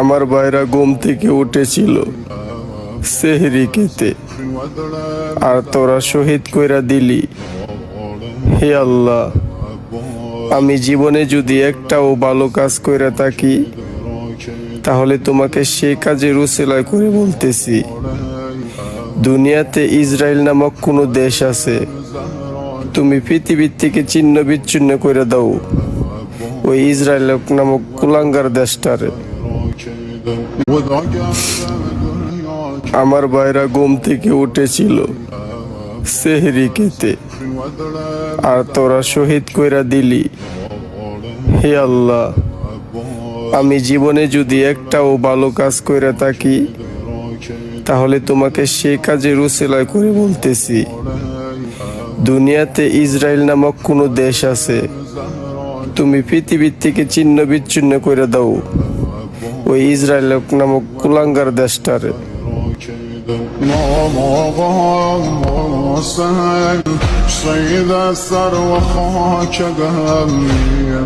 আমার ভাইরা ঘুম থেকে উঠেছিল সেহরি খেতে, আর তোরা শহীদ কইরা দিলি। হে আল্লাহ, আমি জীবনে যদি একটাও ভালো কাজ কইরা থাকি, তাহলে তোমাকে সে কাজের উসিলায় করে বলতেছি, দুনিয়াতে ইসরায়েল নামক কোনো দেশ আছে, তুমি পৃথিবীর থেকে ছিন্ন বিচ্ছিন্ন করে দাও ওই ইসরায়েল নামক কুলাঙ্গার দেশটারে। আমার ভাইরা ঘুম থেকে উঠেছিল সেহরি খেতে, আর তোরা শহীদ কইরা দিলি। হে আল্লাহ, আমি জীবনে যদি একটাও ভালো কাজ কইরা থাকি, তাহলে তোমাকে সে কাজের উসিলায় করে বলতেছি, দুনিয়াতে ইসরায়েল নামক কোনো দেশ আছে, তুমি পৃথিবীর থেকে ছিন্ন বিচ্ছিন্ন করে দাও ওই ইসরায়েল নামক কুলাঙ্গার দেশটারে। صيد الثروة خاك قهري يا